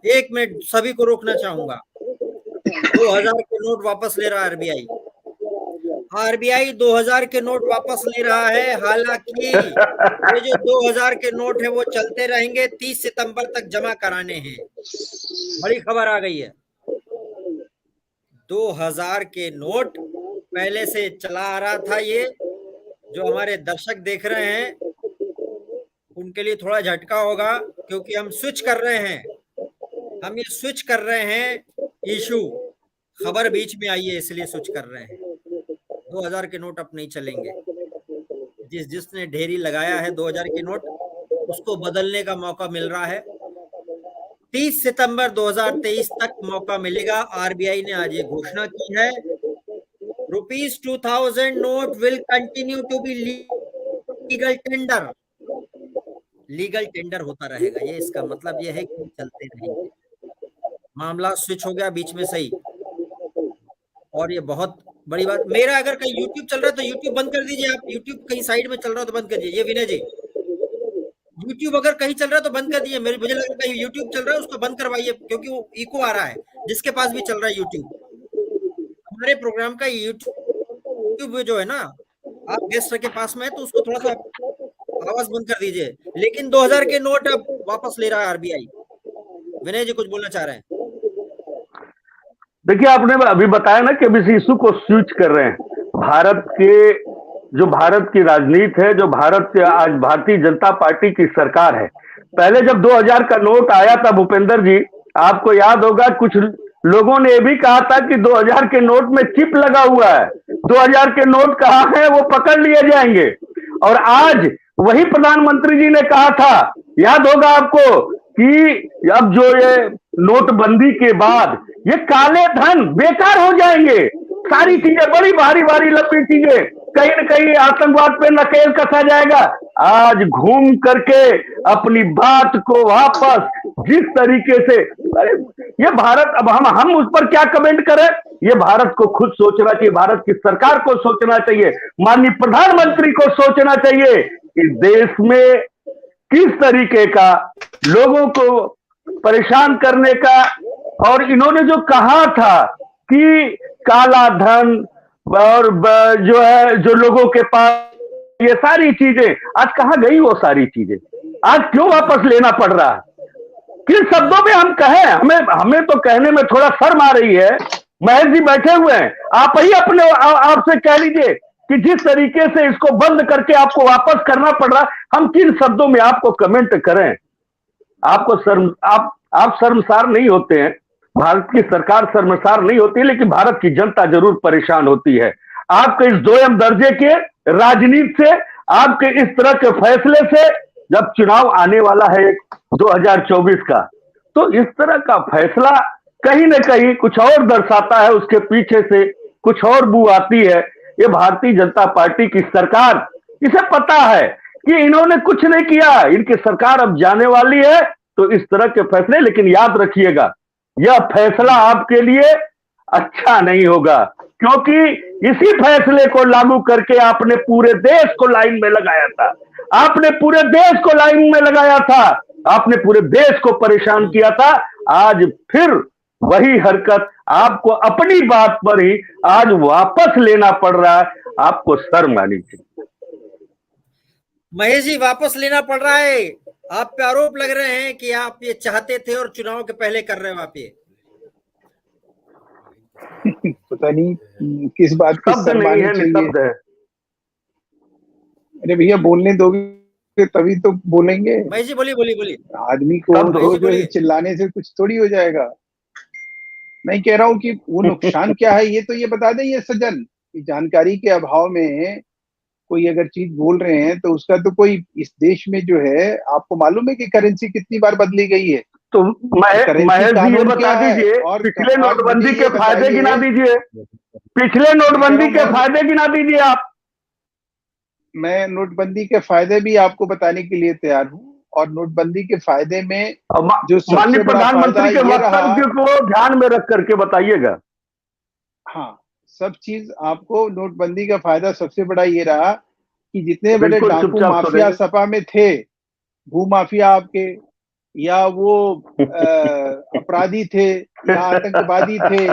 एक मिनट, सभी को रोकना चाहूंगा। 2000 के नोट वापस ले रहा है आरबीआई। आरबीआई 2000 के नोट वापस ले रहा है, हालांकि ये जो 2000 के नोट है वो चलते रहेंगे, 30 सितंबर तक जमा कराने हैं। बड़ी खबर आ गई है। 2000 के नोट पहले से चला आ रहा था। ये जो हमारे दर्शक देख रहे हैं उनके लिए थोड़ा झटका होगा, क्योंकि हम स्विच कर रहे हैं। हम ये स्विच कर रहे हैं, इशू खबर बीच में आई है इसलिए स्विच कर रहे हैं। 2000 के नोट अब नहीं चलेंगे। जिसने ढेरी लगाया है 2000 के नोट, उसको बदलने का मौका मिल रहा है। 30 सितंबर 2023 तक मौका मिलेगा। आरबीआई ने आज ये घोषणा की है। ₹2000 note will continue to be legal tender. Legal tender होता रहेगा, ये इसका मतलब ये है कि चलते रहेंगे। मामला स्विच हो गया बीच में सही, और ये बहुत बड़ी बात। मेरा अगर कहीं यूट्यूब चल रहा है तो यूट्यूब बंद कर दीजिए। आप यूट्यूब कहीं साइड में चल रहा हो तो बंद कर दीजिए। ये विनय जी, यूट्यूब अगर कहीं चल रहा है तो बंद कर दीजिए। मुझे लग रहा है कहीं यूट्यूब चल रहा है उसको बंद करवाइए, क्योंकि वो इको आ रहा है। जिसके पास भी चल रहा है यूट्यूब, हमारे प्रोग्राम का यूट्यूब जो है ना, आप गेस्ट के पास में है तो उसको थोड़ा सा आवाज बंद कर दीजिए। लेकिन 2000 के नोट अब वापस ले रहा है आरबीआई। विनय जी कुछ बोलना चाह रहे हैं? देखिए, आपने अभी बताया ना कि इस इशू को स्विच कर रहे हैं। भारत की राजनीति है, जो भारत के आज भारतीय जनता पार्टी की सरकार है। पहले जब 2000 का नोट आया था भूपेंद्र जी, आपको याद होगा, कुछ लोगों ने ये भी कहा था कि 2000 के नोट में चिप लगा हुआ है, 2000 के नोट कहाँ है वो पकड़ लिए जाएंगे। और आज वही प्रधानमंत्री जी ने कहा था, याद होगा आपको, कि अब जो ये नोटबंदी के बाद ये काले धन बेकार हो जाएंगे। सारी चीजें बड़ी भारी भारी लंबी चीजें, कहीं न कहीं आतंकवाद पे नकेल कसा जाएगा। आज घूम करके अपनी बात को वापस जिस तरीके से, अरे ये भारत, अब हम उस पर क्या कमेंट करें? ये भारत को खुद सोचना चाहिए, भारत की सरकार को सोचना चाहिए, माननीय प्रधानमंत्री को सोचना चाहिए इस देश में किस तरीके का लोगों को परेशान करने का। और इन्होंने जो कहा था कि काला धन और जो है, जो लोगों के पास ये सारी चीजें, आज कहां गई वो सारी चीजें? आज क्यों वापस लेना पड़ रहा है? किन शब्दों में हम कहें? हमें तो कहने में थोड़ा शर्म आ रही है। महेश जी बैठे हुए हैं, आप ही अपने आपसे कह लीजिए कि जिस तरीके से इसको बंद करके आपको वापस करना पड़ रहा, हम किन शब्दों में आपको कमेंट करें? आपको आप शर्मसार नहीं होते हैं, भारत की सरकार शर्मसार नहीं होती, लेकिन भारत की जनता जरूर परेशान होती है आपके इस दोयम दर्जे के राजनीति से, आपके इस तरह के फैसले से। जब चुनाव आने वाला है 2024 का, तो इस तरह का फैसला कहीं न कहीं कुछ और दर्शाता है, उसके पीछे से कुछ और बू आती है। ये भारतीय जनता पार्टी की सरकार, इसे पता है कि इन्होंने कुछ नहीं किया, इनकी सरकार अब जाने वाली है, तो इस तरह के फैसले, लेकिन याद रखिएगा यह फैसला आपके लिए अच्छा नहीं होगा, क्योंकि इसी फैसले को लागू करके आपने पूरे देश को लाइन में लगाया था, आपने पूरे देश को लाइन में लगाया था, आपने पूरे देश को परेशान किया था। आज फिर वही हरकत आपको अपनी बात पर ही आज वापस लेना पड़ रहा है, आपको शर्म आनी चाहिए। महेश जी, वापस लेना पड़ रहा है। आप पे आरोप लग रहे हैं कि आप ये चाहते थे और चुनाव के पहले कर रहे हो आप ये। पता नहीं किस बात की शर्म आनी चाहिए। अरे भैया, बोलने दोगे तभी तो बोलेंगे। महेश जी बोलिए। आदमी को रोज चिल्लाने से कुछ थोड़ी हो जाएगा। मैं कह रहा हूँ कि वो नुकसान क्या है, ये तो ये बता दें ये सज्जन, कि जानकारी के अभाव में कोई अगर चीज बोल रहे हैं तो उसका तो कोई, इस देश में जो है, आपको मालूम है कि करेंसी कितनी बार बदली गई है? तो महेश जी ये बता दीजिए, पिछले नोटबंदी के फायदे गिना दीजिए, पिछले नोटबंदी के फायदे गिना दीजिए आप। मैं नोटबंदी के फायदे भी आपको बताने के लिए तैयार हूँ, और नोटबंदी के फायदे में जो माननीय प्रधानमंत्री के वक्तव्य को ध्यान में रख करके बताइएगा। हाँ, सब चीज आपको, नोटबंदी का फायदा सबसे बड़ा ये रहा कि जितने बड़े डाकू माफिया सपा में थे, भू माफिया आपके, या वो अपराधी थे या आतंकवादी थे,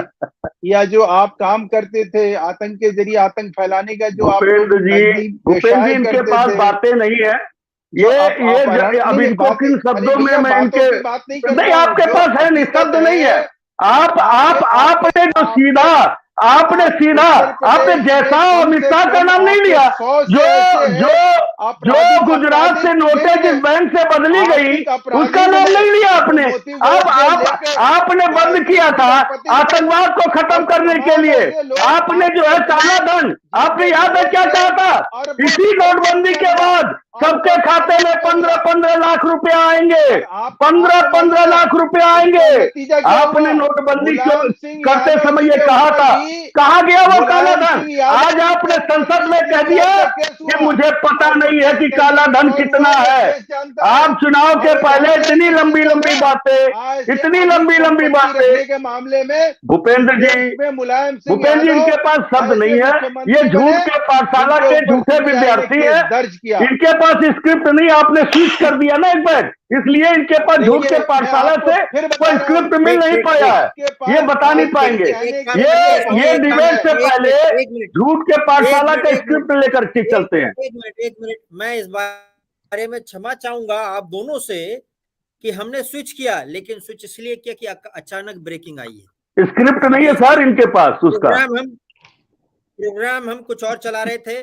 या जो आप काम करते थे आतंक के जरिए आतंक फैलाने का, जो आप लोग नकदी व्यवसाय इनके करते पास थे, बातें नहीं है। अब इनको किन शब्दों में मैं इनके बात नहीं नहीं, आपके पास है, निशब्द नहीं है। आपने जो सीधा आपने जैसा अमित शाह का नाम नहीं लिया, जो गुजरात से नोटें जिस बैंक से बदली गई उसका नाम नहीं लिया आपने। अब आपने बंद किया था आतंकवाद को खत्म करने के लिए। आपने जो है काला धन, आपने याद है क्या कहा था? इसी नोटबंदी के बाद सबके खाते में 15-15 लाख रुपए आएंगे, 15-15 लाख रुपए आएंगे। आपने नोटबंदी करते समय ये कहा था, कहा गया वो काला धन? आज आपने संसद में कह दिया कि मुझे पता नहीं है कि काला धन कितना है। आप चुनाव के पहले इतनी लंबी लंबी बातें के मामले में भूपेंद्र जी इनके पास शब्द नहीं है। ये झूठ के पाठशाला के झूठे विद्यार्थी है, दर्ज किया। इनके पास स्क्रिप्ट नहीं, आपने स्विच कर दिया ना एक बार, इसलिए इनके पास झूठ के पाठशाला से कोई स्क्रिप्ट मिल नहीं पाया है, ये बता नहीं पाएंगे। ये डिबेट से पहले झूठ के पाठशाला का स्क्रिप्ट लेकर के चलते हैं। एक मिनट, मैं इस बारे में क्षमा चाहूंगा आप दोनों से कि हमने स्विच किया, लेकिन स्विच इसलिए किया कि अचानक ब्रेकिंग आई है। स्क्रिप्ट नहीं है सर इनके पास उसका। प्रोग्राम हम कुछ और चला रहे थे,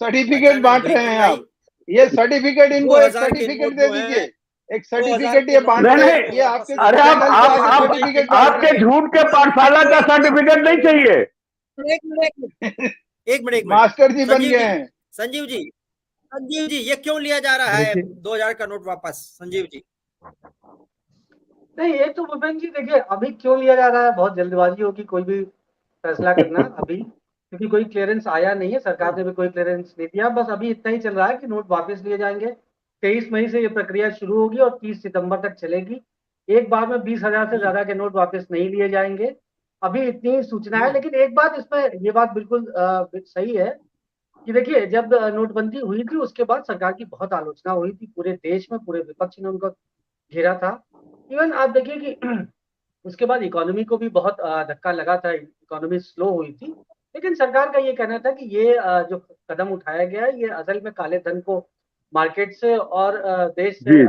सर्टिफिकेट बांट रहे हैं आप। ये सर्टिफिकेट, इनको एक सर्टिफिकेट दे दीजिए, एक सर्टिफिकेट ये बांट रहे हैं। ये आपके, अरे आपके झूठ के पाठशाला का सर्टिफिकेट नहीं चाहिए। एक मिनट मास्टर जी बन गए हैं। संजीव जी, ये क्यों लिया जा रहा है 2000 का नोट वापस? संजीव जी नहीं, ये तो भूपेंद्र जी देखिए, अभी क्यों लिया जा रहा है, बहुत जल्दबाजी होगी कोई भी फैसला करना अभी, क्योंकि कोई क्लियरेंस आया नहीं है, सरकार ने भी कोई क्लियरेंस नहीं दिया। बस अभी इतना ही चल रहा है कि नोट वापस लिए जाएंगे। 23 मई से ये प्रक्रिया शुरू होगी और 30 सितंबर तक चलेगी। एक बार में 20,000 से ज्यादा के नोट वापस नहीं लिए जाएंगे। अभी इतनी सूचना है। लेकिन एक बात इसमें, ये बात बिल्कुल सही है कि देखिए, जब नोटबंदी हुई थी उसके बाद सरकार की बहुत आलोचना हुई थी पूरे देश में, पूरे विपक्ष ने उनको घेरा था। इवन आप देखिए कि उसके बाद इकोनॉमी को भी बहुत धक्का लगा था, इकोनॉमी स्लो हुई थी। लेकिन सरकार का ये कहना था कि ये जो कदम उठाया गया है, ये असल में काले धन को मार्केट से और देश से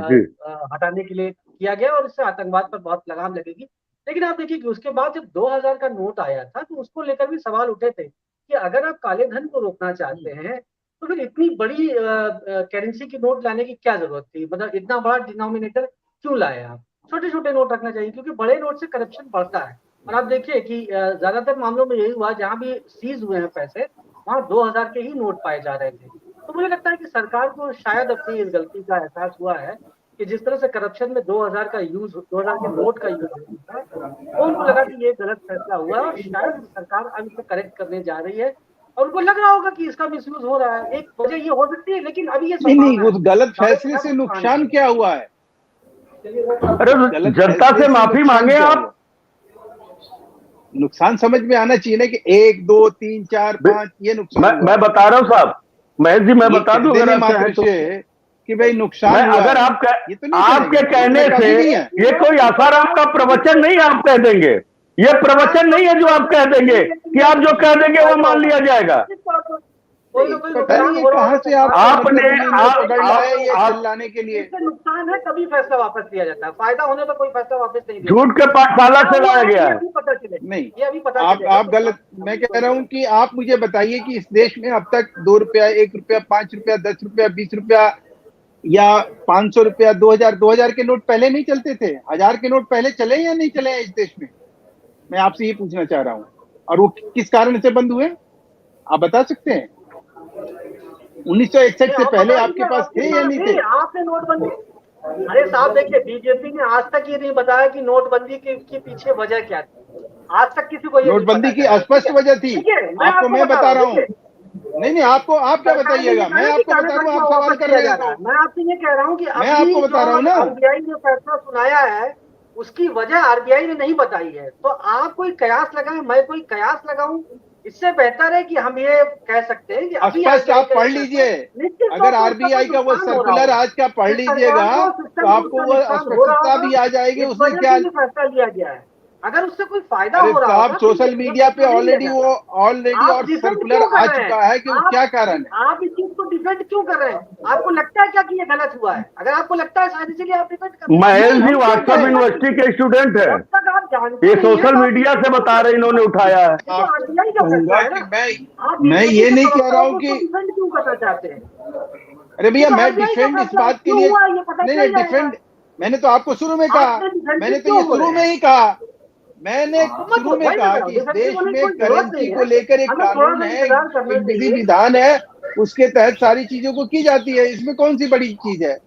हटाने के लिए किया गया, और इससे आतंकवाद पर बहुत लगाम लगेगी। लेकिन आप देखिए कि उसके बाद जब 2000 का नोट आया था तो उसको लेकर भी सवाल उठे थे कि अगर आप काले धन को रोकना चाहते हैं तो फिर इतनी बड़ी करेंसी की नोट लाने की क्या जरूरत थी? मतलब इतना बड़ा डिनोमिनेटर क्यों लाए आप? छोटे छोटे नोट रखना चाहिए, क्योंकि बड़े नोट से करप्शन बढ़ता है। और आप देखिए कि ज्यादातर मामलों में यही हुआ, जहां भी सीज हुए हैं पैसे, वहां 2000 के ही नोट पाए जा रहे थे। तो मुझे लगता है कि सरकार को शायद अपनी इस गलती का एहसास हुआ है कि जिस तरह से करप्शन में 2000 का यूज, 2000 के नोट का यूज होता है, तो उनको लगा कि ये गलत फैसला हुआ और शायद सरकार अब इसे करेक्ट करने जा रही है। और उनको लग रहा होगा कि इसका मिसयूज हो रहा है, एक वजह ये हो सकती है। लेकिन अभी ये नहीं, उस गलत फैसले से नुकसान क्या हुआ है? अरे जनता से माफी मांगे आप। नुकसान समझ में आना चाहिए ना कि 1, 2, 3, 4, 5 ये नुकसान। मैं बता रहा हूँ साहब, महेश जी मैं बता दूं अगर आप कि भाई नुकसान अगर आपके कहने से ये कोई आसाराम का प्रवचन नहीं आप कह देंगे, ये प्रवचन नहीं है जो आप कह देंगे कि आप जो कह देंगे वो मान लिया जाएगा। कहाँ से आपने चिल्लाने के लिए नुकसान है तभी फैसला वापस लिया जाता है, फायदा होने पर कोई फैसला वापस नहीं। झूठ के पाठशाला से लाया गया है। नहीं, ये अभी पता आप गलत। मैं कह रहा हूँ कि आप मुझे बताइए कि इस देश में अब तक 2 रुपया, 1 रुपया, 5 रुपया, 10 रुपया, 20 रुपया या 500 रुपया, 2000 के नोट पहले नहीं चलते थे? 1000 के नोट पहले चले या नहीं चले इस देश में? मैं आपसे ये पूछना चाह रहा हूँ। और वो किस कारण से बंद हुए, आप बता सकते हैं? 1961 से पहले आपके पास थे या नहीं थे? आपने नोटबंदी, अरे साहब देखिए, बीजेपी ने आज तक ये नहीं बताया कि नोटबंदी के पीछे वजह क्या थी। आज तक किसी को नोटबंदी की स्पष्ट वजह थी। आपको मैं बता रहा हूँ। नहीं, आपको, आप क्या बताइएगा? मैं आपको बता रहा हूँ, आप सवाल कर रहे हैं। मैं आपसे ये कह रहा हूँ कि मैं आपको बता रहा हूँ ना, आरबीआई ने फैसला सुनाया है उसकी वजह आरबीआई ने नहीं बताई है। तो आप कोई कयास लगाएं, मैं कोई कयास लगाऊं इससे बेहतर है कि हम ये कह सकते हैं कि अभी स्पष्ट आप पढ़ लीजिए, अगर आरबीआई का वो सर्कुलर आज का पढ़ लीजिएगा तो आपको वो स्पष्टता भी आ जाएगी उसमें क्या फैसला लिया गया है। अगर उससे कोई फायदा अरे हो रहा तो आप होगा, सोशल मीडिया पे ऑलरेडी और आप डिफेंड सर्कुलर क्यों कर आ रहे हैं? चुका है कि वो क्या कारण है। आप इस चीज को डिफेंड क्यों कर रहे हैं? आपको लगता है क्या कि ये गलत हुआ है? अगर आपको लगता है शायद इसीलिए आप डिफेंड कर रहे हैं। महेश जी व्हाट्सएप यूनिवर्सिटी के स्टूडेंट है, जब तक आप जानते ये नहीं हैं, सोशल मीडिया से बता रहे इन्होंने उठाया है। तो आरबीआई का फैसला है ना। आप मैं ये नहीं कह रहा हूँ कि डिफेंड क्यों करना चाहते हैं? अरे भैया तो मैं RBI का डिफेंड इस फैसला बात के क्यों लिए हुआ, ये पता नहीं चल नहीं जाएगा। डिफेंड मैंने तो आपको शुरू में कहा, आपने defend मैंने तो क्यों ये बोले? शुरू में ही कहा, मैंने मत शुरू में वही कहा बताओ, कि इस defend देश बोलने की में कोई जरूरत करेंसी नहीं को है। लेकर एक हमें थोड़ा कानून सा है, इंतजार करना एक विधि चाहिए। विधान है, उसके तहत सारी चीजों को की जाती है। इसमें कौन सी बड़ी चीज है?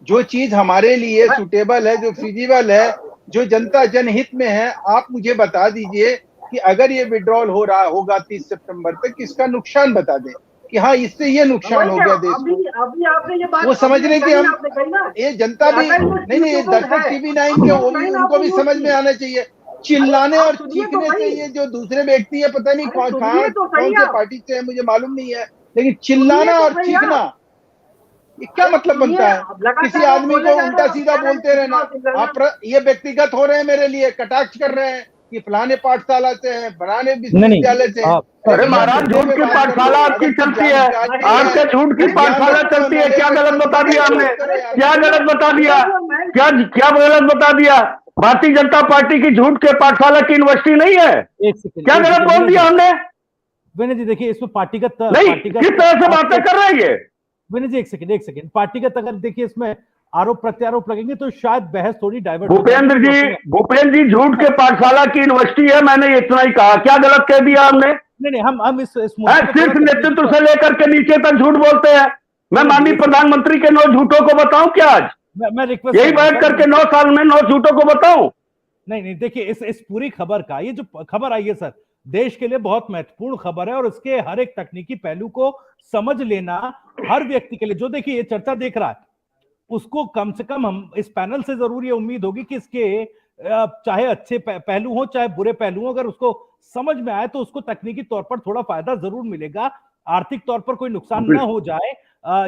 जो चीज हमारे लिए सुटेबल है, जो फिजिबल है, जो जनता जनहित में है, आप मुझे बता दीजिए कि अगर ये विड्रॉल हो रहा होगा 30 सितंबर तक, किसका नुकसान बता दें कि हाँ इससे ये नुकसान हो गया देश को। अभी आपने ये बात वो समझ रहे कि हम आपने कही ना, ये जनता भी नहीं ये दर्शक टीवी 9 के वो भी उनको भी समझ में आना चाहिए। चिल्लाने और चीखने से ये जो दूसरे व्यक्ति है पता नहीं कौन से पार्टी से है मुझे मालूम नहीं है, लेकिन चिल्लाना और चीखना ये क्या मतलब बनता है? किसी आदमी को उल्टा सीधा बोलते रहना। आप ये व्यक्तिगत हो रहे हैं, मेरे लिए कटाक्ष कर रहे हैं कि फलाने पाठशाला से हैं, फलाने विश्वविद्यालय से हैं। अरे महाराज झूठ की पाठशाला आपकी चलती है, आपके झूठ की पाठशाला चलती है। क्या गलत बता दिया हमने? क्या गलत बता दिया? क्या गलत बता दिया? भारतीय जनता पार्टी की झूठ के पाठशाला की यूनिवर्सिटी नहीं है? क्या गलत बोल दिया हमने? विनय जी देखिए इसमें पार्टीगत नहीं, किस तरह से बातें कर रहे हैं? विनय जी एक सेकंड, पार्टीगत अगर देखिए इसमें आरोप प्रत्यारोप लगेंगे तो शायद बहस थोड़ी डाइवर्ट। भूपेंद्र जी झूठ के पाठशाला की यूनिवर्सिटी है, मैंने इतना ही कहा। क्या गलत कह दिया हमने? नहीं हम इस सिर्फ नेतृत्व से लेकर के नीचे तक झूठ बोलते हैं। मैं माननीय प्रधानमंत्री के 9 झूठों को बताऊं क्या? आज मैं रिक्वेस्ट यही बैठ करके 9 साल में 9 झूठों को बताऊं? नहीं देखिए इस पूरी खबर का, ये जो खबर आई है सर, देश के लिए बहुत महत्वपूर्ण खबर है और इसके हर एक तकनीकी पहलू को समझ लेना हर व्यक्ति के लिए, जो देखिए ये चर्चा देख रहा है, उसको कम से कम हम इस पैनल से जरूर ये उम्मीद होगी कि इसके चाहे अच्छे पहलू हो चाहे बुरे पहलू हो, अगर उसको समझ में आए तो उसको तकनीकी तौर पर थोड़ा फायदा जरूर मिलेगा। आर्थिक तौर पर कोई नुकसान ना हो जाए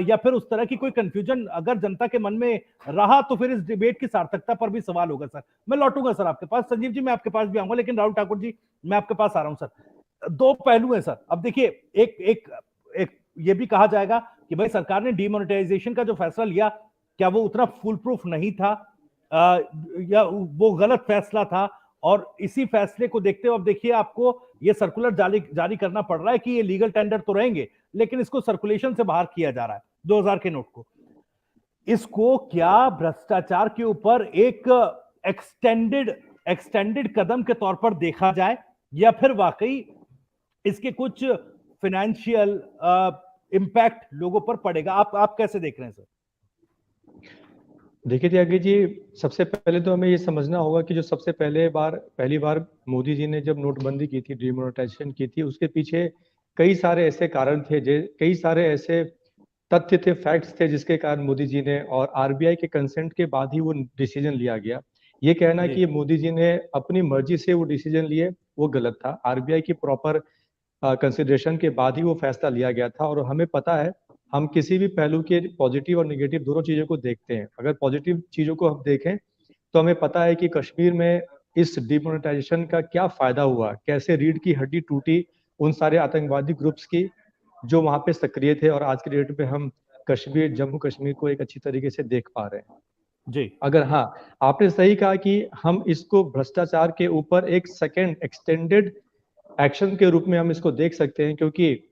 या फिर उस तरह की कोई कंफ्यूजन अगर जनता के मन में रहा तो फिर इस डिबेट की सार्थकता पर भी सवाल होगा। सर मैं लौटूंगा सर आपके पास, संजीव जी मैं आपके पास भी आऊंगा, लेकिन राहुल ठाकुर जी मैं आपके पास आ रहा हूं। सर 2 पहलू है सर। अब देखिए एक ये भी कहा जाएगा कि भाई सरकार ने डीमोनेटाइजेशन का जो फैसला लिया, क्या वो उतना फुल प्रूफ नहीं था या वो गलत फैसला था? और इसी फैसले को देखते हुए अब देखिए आपको ये सर्कुलर जारी करना पड़ रहा है कि ये लीगल टेंडर तो रहेंगे, लेकिन इसको सर्कुलेशन से बाहर किया जा रहा है 2000 के नोट को। इसको क्या भ्रष्टाचार के ऊपर एक एक्सटेंडेड कदम के तौर पर देखा जाए या फिर वाकई इसके कुछ फाइनेंशियल इंपैक्ट लोगों पर पड़ेगा? आप कैसे देख रहे हैं सर? देखिए त्यागी जी, सबसे पहले तो हमें ये समझना होगा कि जो सबसे पहली बार मोदी जी ने जब नोटबंदी की थी, डिमोनेटाइजेशन की थी, उसके पीछे कई सारे ऐसे कारण थे, कई सारे ऐसे तथ्य थे, फैक्ट्स थे, जिसके कारण मोदी जी ने और आरबीआई के कंसेंट के बाद ही वो डिसीजन लिया गया। ये कहना कि मोदी जी ने अपनी मर्जी से वो डिसीजन लिए, वो गलत था। आरबीआई की प्रॉपर कंसिडरेशन के बाद ही वो फैसला लिया गया था। और हमें पता है, हम किसी भी पहलू के पॉजिटिव और नेगेटिव दोनों चीजों को देखते हैं। अगर पॉजिटिव चीजों को हम देखें तो हमें पता है कि कश्मीर में इस डिमोनेटाइजेशन का क्या फायदा हुआ, कैसे रीढ़ की हड्डी टूटी उन सारे आतंकवादी ग्रुप्स की जो वहां पे सक्रिय थे, और आज के डेट में हम जम्मू कश्मीर को एक अच्छी तरीके से देख पा रहे हैं जी। अगर हाँ, आपने सही कहा कि हम इसको भ्रष्टाचार के ऊपर एक सेकेंड एक्सटेंडेड एक्शन के रूप में हम इसको देख सकते हैं, क्योंकि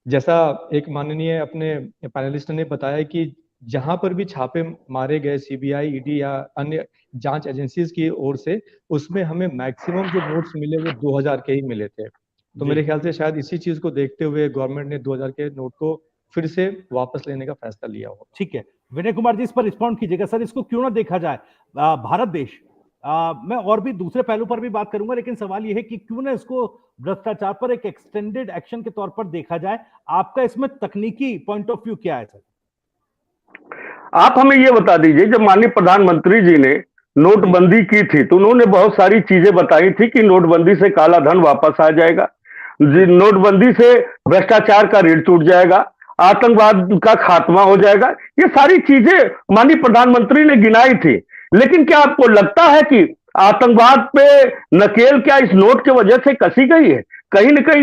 जैसा एक माननीय अपने पैनलिस्ट ने बताया कि जहां पर भी छापे मारे गए सीबीआई, ईडी या अन्य जांच एजेंसीज की ओर से, उसमें हमें मैक्सिमम जो नोट्स मिले वो 2000 के ही मिले थे। तो मेरे ख्याल से शायद इसी चीज को देखते हुए गवर्नमेंट ने 2000 के नोट को फिर से वापस लेने का फैसला लिया हो। ठीक है, विनय कुमार जी इस पर रिस्पॉन्ड कीजिएगा। सर इसको क्यों ना देखा जाए, भारत देश, मैं और भी दूसरे पहलू पर भी बात करूंगा, लेकिन सवाल यह है कि क्यों ना इसको भ्रष्टाचार पर एक एक्सटेंडेड एक्शन के तौर पर देखा जाए? आपका इसमें तकनीकी पॉइंट ऑफ व्यू क्या है सर? आप हमें यह बता दीजिए, जब माननीय प्रधानमंत्री जी ने नोटबंदी की थी तो उन्होंने बहुत सारी चीजें बताई थी कि नोटबंदी से काला धन वापस आ जाएगा, नोटबंदी से भ्रष्टाचार का ऋण टूट जाएगा, आतंकवाद का खात्मा हो जाएगा। ये सारी चीजें माननीय प्रधानमंत्री ने गिनाई थी। लेकिन क्या आपको लगता है कि आतंकवाद पे नकेल क्या इस नोट की वजह से कसी गई है? कहीं न कहीं